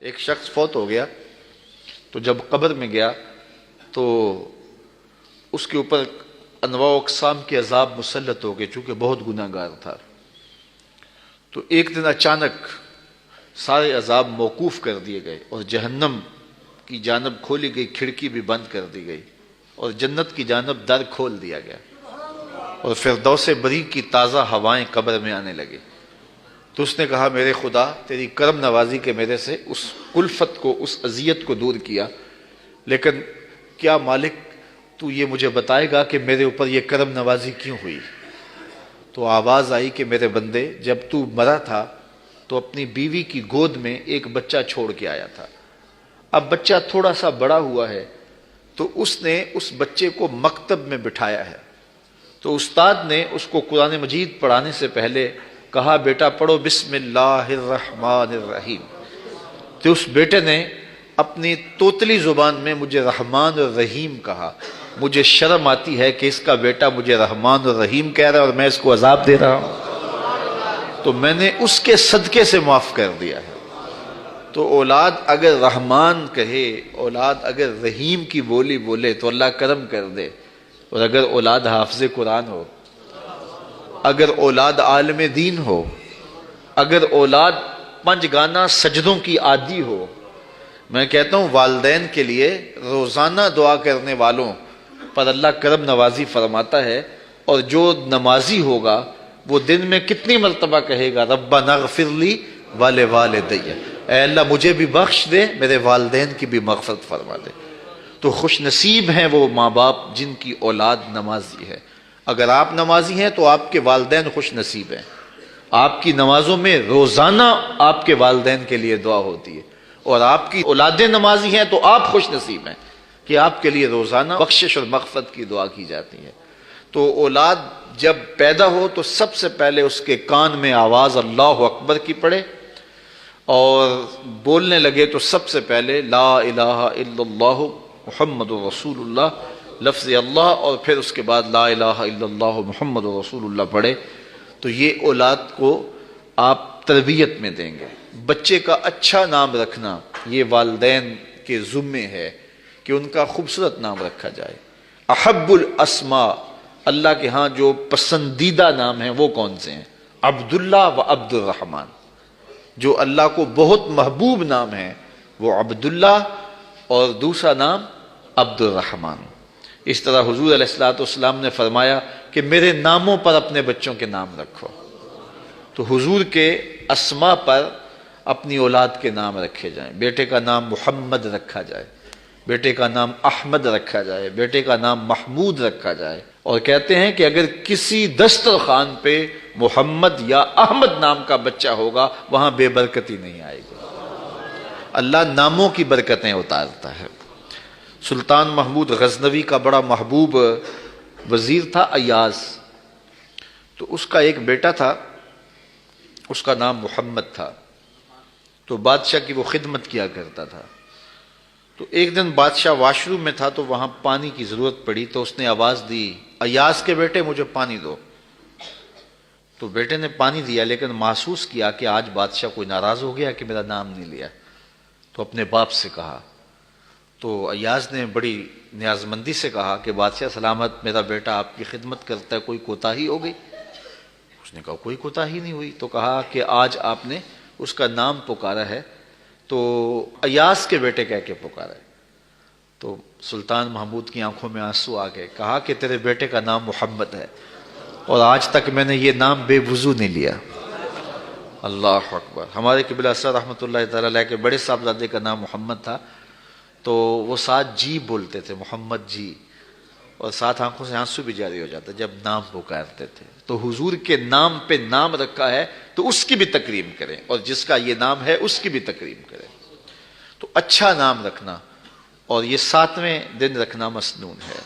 ایک شخص فوت ہو گیا تو جب قبر میں گیا تو اس کے اوپر انواع و اقسام کے عذاب مسلط ہو گئے، چونکہ بہت گناہ گار تھا۔ تو ایک دن اچانک سارے عذاب موقوف کر دیے گئے اور جہنم کی جانب کھولی گئی کھڑکی بھی بند کر دی گئی اور جنت کی جانب در کھول دیا گیا اور فردوس بری کی تازہ ہوائیں قبر میں آنے لگے۔ تو اس نے کہا، میرے خدا، تیری کرم نوازی کے میرے سے اس کلفت کو، اس اذیت کو دور کیا، لیکن کیا مالک تو یہ مجھے بتائے گا کہ میرے اوپر یہ کرم نوازی کیوں ہوئی؟ تو آواز آئی کہ میرے بندے، جب تو مرا تھا تو اپنی بیوی کی گود میں ایک بچہ چھوڑ کے آیا تھا۔ اب بچہ تھوڑا سا بڑا ہوا ہے تو اس نے اس بچے کو مکتب میں بٹھایا ہے۔ تو استاد نے اس کو قرآن مجید پڑھانے سے پہلے کہا، بیٹا پڑھو بسم اللہ الرحمن الرحیم۔ تو اس بیٹے نے اپنی توتلی زبان میں مجھے رحمان اور رحیم کہا۔ مجھے شرم آتی ہے کہ اس کا بیٹا مجھے رحمان اور رحیم کہہ رہا ہے اور میں اس کو عذاب دے رہا ہوں، تو میں نے اس کے صدقے سے معاف کر دیا ہے۔ تو اولاد اگر رحمان کہے، اولاد اگر رحیم کی بولی بولے تو اللہ کرم کر دے، اور اگر اولاد حافظ قرآن ہو، اگر اولاد عالم دین ہو، اگر اولاد پنج گانا سجدوں کی عادی ہو، میں کہتا ہوں والدین کے لیے روزانہ دعا کرنے والوں پر اللہ کرم نوازی فرماتا ہے، اور جو نمازی ہوگا وہ دن میں کتنی مرتبہ کہے گا، ربنا اغفر لی ولوالدی، اے اللہ مجھے بھی بخش دے، میرے والدین کی بھی مغفرت فرما دے۔ تو خوش نصیب ہیں وہ ماں باپ جن کی اولاد نمازی ہے۔ اگر آپ نمازی ہیں تو آپ کے والدین خوش نصیب ہیں، آپ کی نمازوں میں روزانہ آپ کے والدین کے لیے دعا ہوتی ہے، اور آپ کی اولادیں نمازی ہیں تو آپ خوش نصیب ہیں کہ آپ کے لیے روزانہ بخشش اور مغفرت کی دعا کی جاتی ہے۔ تو اولاد جب پیدا ہو تو سب سے پہلے اس کے کان میں آواز اللہ اکبر کی پڑے، اور بولنے لگے تو سب سے پہلے لا الہ الا اللہ محمد رسول اللہ، لفظ اللہ، اور پھر اس کے بعد لا الہ الا اللہ محمد رسول اللہ پڑھے۔ تو یہ اولاد کو آپ تربیت میں دیں گے۔ بچے کا اچھا نام رکھنا یہ والدین کے ذمے ہے کہ ان کا خوبصورت نام رکھا جائے۔ احب الاسماء، اللہ کے ہاں جو پسندیدہ نام ہیں وہ کون سے ہیں؟ عبداللہ و عبد الرحمن۔ جو اللہ کو بہت محبوب نام ہے وہ عبداللہ، اور دوسرا نام عبد الرحمن۔ اس طرح حضور علیہ السلام نے فرمایا کہ میرے ناموں پر اپنے بچوں کے نام رکھو۔ تو حضور کے اسماء پر اپنی اولاد کے نام رکھے جائیں۔ بیٹے کا نام محمد رکھا جائے، بیٹے کا نام احمد رکھا جائے، بیٹے کا نام محمود رکھا جائے۔ اور کہتے ہیں کہ اگر کسی دسترخوان پہ محمد یا احمد نام کا بچہ ہوگا وہاں بے برکتی نہیں آئے گی۔ اللہ ناموں کی برکتیں اتارتا ہے۔ سلطان محمود غزنوی کا بڑا محبوب وزیر تھا ایاز، تو اس کا ایک بیٹا تھا، اس کا نام محمد تھا۔ تو بادشاہ کی وہ خدمت کیا کرتا تھا۔ تو ایک دن بادشاہ واش روم میں تھا تو وہاں پانی کی ضرورت پڑی، تو اس نے آواز دی، ایاز کے بیٹے مجھے پانی دو۔ تو بیٹے نے پانی دیا، لیکن محسوس کیا کہ آج بادشاہ کوئی ناراض ہو گیا کہ میرا نام نہیں لیا، تو اپنے باپ سے کہا۔ تو ایاز نے بڑی نیازمندی سے کہا کہ بادشاہ سلامت، میرا بیٹا آپ کی خدمت کرتا ہے، کوئی کوتاہی ہو گئی؟ اس نے کہا کوئی کوتاہی نہیں ہوئی۔ تو کہا کہ آج آپ نے اس کا نام پکارا ہے تو ایاز کے بیٹے کہہ کے پکارا ہے۔ تو سلطان محمود کی آنکھوں میں آنسو آ گئے، کہا کہ تیرے بیٹے کا نام محمد ہے اور آج تک میں نے یہ نام بے وضو نہیں لیا۔ اللہ اکبر۔ ہمارے قبلہ اسرار رحمۃ اللہ تعالی علیہ کے بڑے صاحبزادے کا نام محمد تھا، تو وہ ساتھ جی بولتے تھے، محمد جی، اور ساتھ آنکھوں سے آنسو بھی جاری ہو جاتا جب نام پکارتے تھے۔ تو حضور کے نام پہ نام رکھا ہے تو اس کی بھی تکریم کریں، اور جس کا یہ نام ہے اس کی بھی تکریم کریں۔ تو اچھا نام رکھنا، اور یہ 7ویں دن رکھنا مسنون ہے۔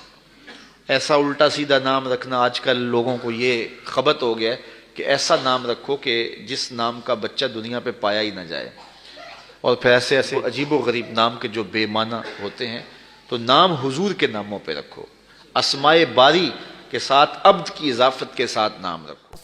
ایسا الٹا سیدھا نام رکھنا، آج کل لوگوں کو یہ خبط ہو گیا ہے کہ ایسا نام رکھو کہ جس نام کا بچہ دنیا پہ پایا ہی نہ جائے، اور پھر ایسے ایسے عجیب و غریب نام کے جو بے معنی ہوتے ہیں۔ تو نام حضور کے ناموں پہ رکھو، اسماء باری کے ساتھ عبد کی اضافت کے ساتھ نام رکھو۔